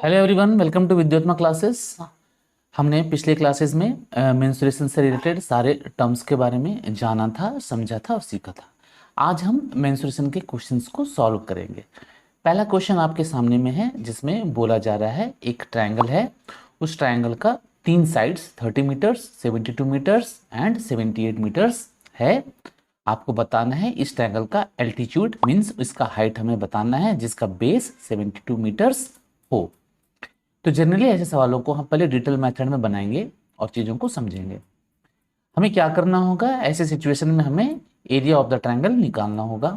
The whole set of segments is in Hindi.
Hello everyone, welcome to Vidyotma classes. हमने पिछले क्लासेस में मेंस्ट्रुएशन से रिलेटेड सारे टर्म्स के बारे में जाना था, समझा था और सीखा था। आज हम मेंस्ट्रुएशन के क्वेश्चंस को सॉल्व करेंगे। पहला क्वेश्चन आपके सामने में है, जिसमें बोला जा रहा है एक ट्रायंगल है, उस ट्रायंगल का तीन sides 30 metres, 72 metres and 78 metres है। आपको बताना है इस ट्रायंगल का एल्टीट्यूड मीन्स इसका हाइट हमें बताना है, जिसका बेस 72 मीटर्स हो। तो जनरली ऐसे सवालों को हम पहले डिटेल मेथड में बनाएंगे और चीज़ों को समझेंगे। हमें क्या करना होगा, ऐसे सिचुएशन में हमें एरिया ऑफ द ट्रायंगल निकालना होगा।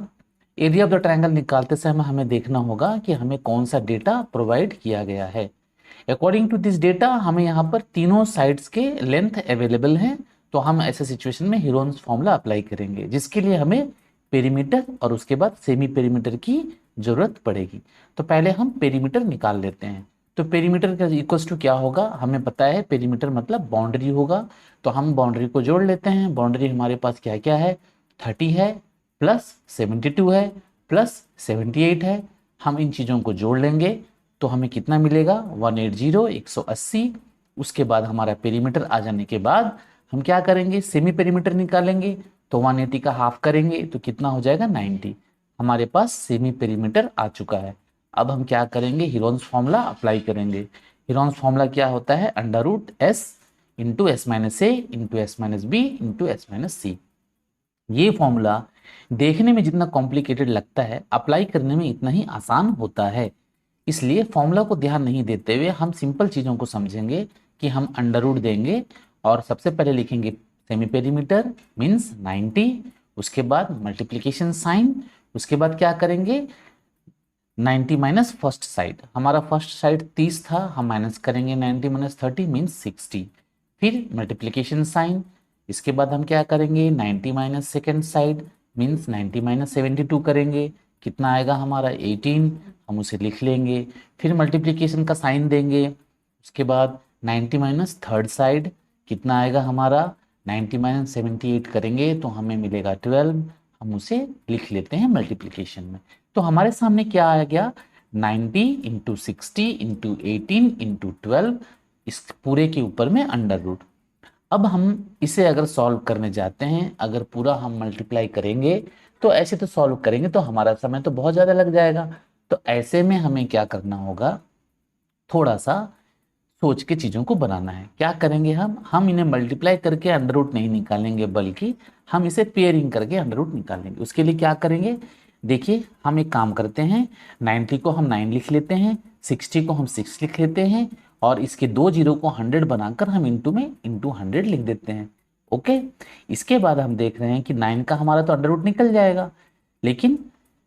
एरिया ऑफ द ट्रायंगल निकालते समय हमें देखना होगा कि हमें कौन सा डेटा प्रोवाइड किया गया है। अकॉर्डिंग टू दिस डेटा हमें यहाँ पर तीनों साइड्स के लेंथ अवेलेबल हैं, तो हम ऐसे सिचुएशन में हीरोन्स फॉर्मूला अप्लाई करेंगे, जिसके लिए हमें पेरीमीटर और उसके बाद सेमी पेरीमीटर की जरूरत पड़ेगी। तो पहले हम पेरीमीटर निकाल लेते हैं। तो पेरीमीटर का इक्वल्स टू क्या होगा, हमें पता है पेरीमीटर मतलब बाउंड्री होगा। तो हम बाउंड्री को जोड़ लेते हैं। बाउंड्री हमारे पास क्या क्या है, 30 है प्लस 72 है प्लस 78 है। हम इन चीज़ों को जोड़ लेंगे तो हमें कितना मिलेगा, 180 180। उसके बाद हमारा पेरीमीटर आ जाने के बाद हम क्या करेंगे, सेमी पेरीमीटर निकालेंगे। तो 180 का हाफ करेंगे तो कितना हो जाएगा, 90। हमारे पास सेमी पेरीमीटर आ चुका है। अब हम क्या करेंगे, हीरोन्स फॉर्मूला अप्लाई करेंगे। हीरोन्स फॉर्मूला क्या होता है, √s into S minus A into S minus B into S minus C. ये फॉर्मूला देखने में जितना कॉम्प्लिकेटेड लगता है, अप्लाई करने में इतना ही आसान होता है। इसलिए फॉर्मूला को ध्यान नहीं देते हुए हम सिंपल चीज़ों को समझेंगे कि हम अंडर रूट देंगे और सबसे पहले लिखेंगे सेमी पेरीमीटर मीन्स 90। उसके बाद मल्टीप्लीकेशन साइन, उसके बाद क्या करेंगे 90 माइनस फर्स्ट साइड। हमारा फर्स्ट साइड 30 था, हम माइनस करेंगे 90 माइनस 30 मीन्स 60। फिर मल्टीप्लीकेशन साइन, इसके बाद हम क्या करेंगे 90 minus second side means 90 minus 72 करेंगे। कितना आएगा हमारा 18, हम उसे लिख लेंगे। फिर मल्टीप्लीकेशन का साइन देंगे। उसके बाद 90 माइनस थर्ड साइड कितना आएगा हमारा, 90 माइनस 78 करेंगे तो हमें मिलेगा 12। हम उसे लिख लेते हैं मल्टीप्लीकेशन में। तो हमारे सामने क्या आ गया, 90 इंटू 60 इंटू 18 इंटू 12, इस पूरे के ऊपर में अंडर रूट। अब हम इसे अगर सॉल्व करने जाते हैं, अगर पूरा हम मल्टीप्लाई करेंगे तो ऐसे तो सॉल्व करेंगे तो हमारा समय तो बहुत ज़्यादा लग जाएगा। तो ऐसे में हमें क्या करना होगा, थोड़ा सा सोच के चीज़ों को बनाना है। क्या करेंगे, हम इन्हें मल्टीप्लाई करके अंडर रूट नहीं निकालेंगे, बल्कि हम इसे पेयरिंग करके अंडर रूट निकालेंगे। उसके लिए क्या करेंगे, देखिए हम एक काम करते हैं, 90 को हम 9 लिख लेते हैं, 60 को हम 6 लिख लेते हैं और इसके दो जीरो को 100 बनाकर हम इंटू में इंटू 100 लिख देते हैं। ओके, इसके बाद हम देख रहे हैं कि 9 का हमारा तो अंडर रूट निकल जाएगा, लेकिन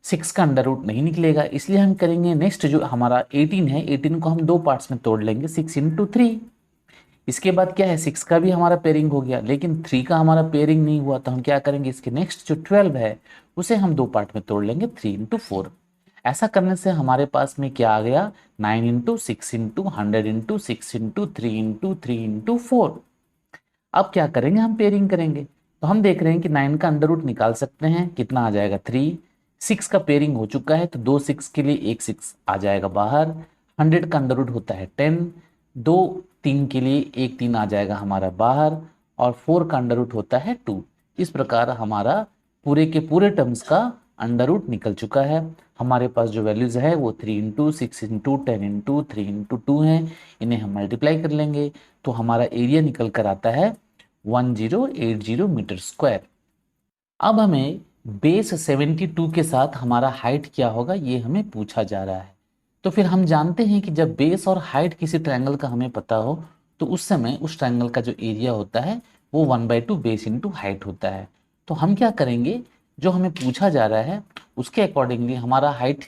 6 का अंडर रूट नहीं निकलेगा। इसलिए हम करेंगे नेक्स्ट, जो हमारा 18 है, 18 को हम दो पार्ट्स में तोड़ लेंगे, 6 इंटू 3। इसके बाद क्या है, 6 का भी हमारा पेयरिंग हो गया, लेकिन 3 का हमारा पेयरिंग नहीं हुआ। तो हम क्या करेंगे, इसके नेक्स्ट जो 12 है उसे हम दो पार्ट में तोड़ लेंगे, 3 इंटू 4। ऐसा करने से हमारे पास में क्या आ गया, 9 into 6 into 100 into 6 into 3 into 3 into 4। अब क्या करेंगे, हम पेयरिंग करेंगे। तो हम देख रहे हैं कि 9 का अंडर रूट निकाल सकते हैं, कितना आ जाएगा 3। 6 का पेयरिंग हो चुका है तो दो 6 के लिए एक 6 आ जाएगा बाहर। 100 का अंडर रूट होता है 10, दो 3 के लिए एक 3 आ जाएगा हमारा बाहर, और 4 का अंडर रूट होता है 2। इस प्रकार हमारा पूरे के पूरे टर्म्स का अंडर रूट निकल चुका है। हमारे पास जो वैल्यूज है वो 3 इंटू 6 इंटू 10 इंटू 3 इंटू 2 है। इन्हें हम मल्टीप्लाई कर लेंगे तो हमारा एरिया निकल कर आता है 1080 मीटर स्क्वायर। अब हमें बेस 72 के साथ हमारा हाइट क्या होगा, ये हमें पूछा जा रहा है। तो फिर हम जानते हैं कि जब बेस और हाइट किसी ट्रायंगल का हमें पता हो तो उस समय उस ट्रायंगल का जो एरिया होता है वो 1/2 बेस इंटू हाइट होता है। तो हम क्या करेंगे, जो हमें पूछा जा रहा है उसके अकॉर्डिंगली हमारा हाइट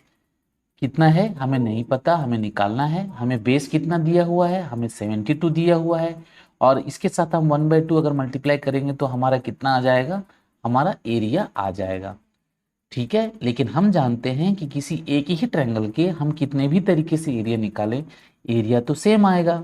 कितना है हमें नहीं पता, हमें निकालना है। हमें बेस कितना दिया हुआ है, हमें 72 दिया हुआ है, और इसके साथ हम 1/2 अगर मल्टीप्लाई करेंगे तो हमारा कितना आ जाएगा, हमारा एरिया आ जाएगा। ठीक है, लेकिन हम जानते हैं कि किसी एक ही ट्रायंगल के हम कितने भी तरीके से एरिया निकालें, एरिया तो सेम आएगा।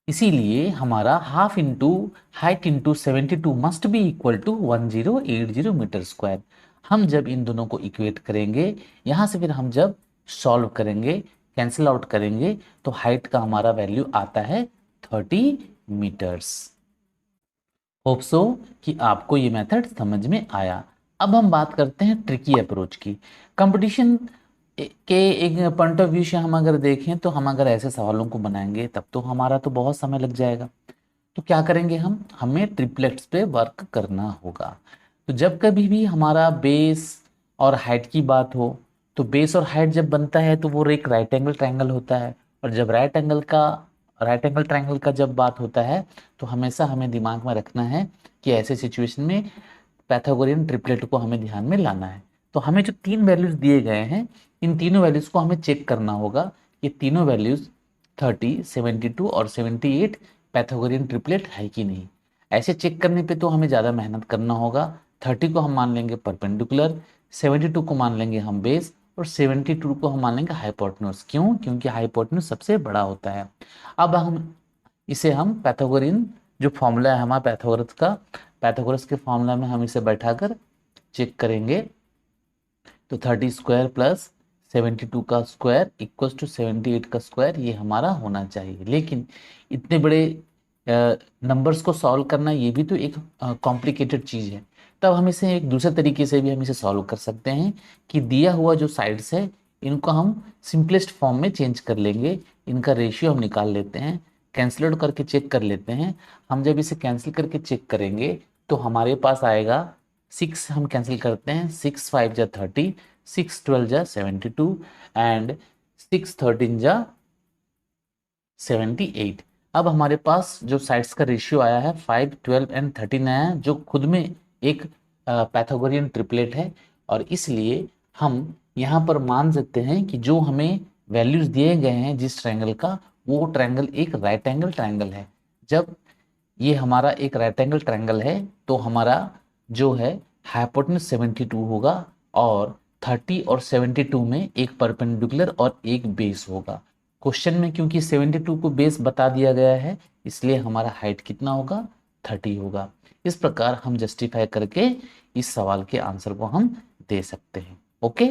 इसीलिए हमारा half into height into 72 must be equal to 1080 metre square. हम जब इन दोनों को इक्वेट करेंगे, यहाँ से फिर हम जब सॉल्व करेंगे कैंसिल आउट करेंगे तो हाइट का हमारा वैल्यू आता है 30 मीटर्स। होप सो कि आपको ये मेथड समझ में आया। अब हम बात करते हैं ट्रिकी अप्रोच की। कंपटीशन के एक पॉइंट ऑफ व्यू से हम अगर देखें तो हम अगर ऐसे सवालों को बनाएंगे तब तो हमारा तो बहुत समय लग जाएगा। तो क्या करेंगे हम, हमें ट्रिपलेट्स पे वर्क करना होगा। तो जब कभी भी हमारा बेस और हाइट की बात हो तो बेस और हाइट जब बनता है तो वो एक राइट एंगल ट्रायंगल होता है। और जब राइट एंगल ट्रायंगल का जब बात होता है तो हमेशा हमें दिमाग में रखना है कि ऐसे सिचुएशन में पैथागोरियन ट्रिपलेट को हमें ध्यान में लाना है। तो हमें जो तीन वैल्यूज दिए गए हैं इन तीनों वैल्यूज को हमें चेक करना होगा। ये तीनों वैल्यूज 30, 72 और 78 पैथागोरियन ट्रिपलेट है कि नहीं। ऐसे चेक करने पे तो हमें ज़्यादा मेहनत करना होगा। 30 को हम मान लेंगे परपेंडिकुलर, 72 को मान लेंगे हम बेस और 72 को हम मान लेंगे हाइपोटेन्यूज। क्यों? क्योंकि हाइपोटेन्यूज सबसे बड़ा होता है। अब हम पैथागोरियन जो फॉर्मूला है हमारा पैथागोरस के फॉर्मूला में हम इसे बैठाकर चेक करेंगे। तो 30 स्क्वायर प्लस 72 का स्क्वायर इक्वल्स टू 78 का स्क्वायर, ये हमारा होना चाहिए। लेकिन इतने बड़े नंबर्स को सॉल्व करना ये भी तो एक कॉम्प्लिकेटेड चीज़ है। तब हम इसे एक दूसरे तरीके से भी हम इसे सॉल्व कर सकते हैं कि दिया हुआ जो साइड्स है इनको हम सिंपलेस्ट फॉर्म में चेंज कर लेंगे। इनका रेशियो हम निकाल लेते हैं, कैंसिल आउट करके चेक कर लेते हैं। हम जब इसे कैंसिल करके चेक करेंगे तो हमारे पास आएगा 6, हम कैंसिल करते हैं, 6 5 जा 30, 6 12 जा 72 एंड 6 13 जा 78। अब हमारे पास जो साइड्स का रेशियो आया है 5 12 एंड 13 आया है, जो खुद में एक पैथागोरियन ट्रिपलेट है। और इसलिए हम यहाँ पर मान सकते हैं कि जो हमें वैल्यूज दिए गए हैं जिस ट्रायंगल का, वो ट्रायंगल एक राइट एंगल ट्रायंगल है। जब ये हमारा एक राइट एंगल ट्रायंगल है तो हमारा जो है हाइपोटेन्यूज 72 होगा और 30 और 72 में एक परपेंडिकुलर और एक बेस होगा। क्वेश्चन में क्योंकि 72 को बेस बता दिया गया है इसलिए हमारा हाइट कितना होगा, 30 होगा। इस प्रकार हम जस्टिफाई करके इस सवाल के आंसर को हम दे सकते हैं। ओके।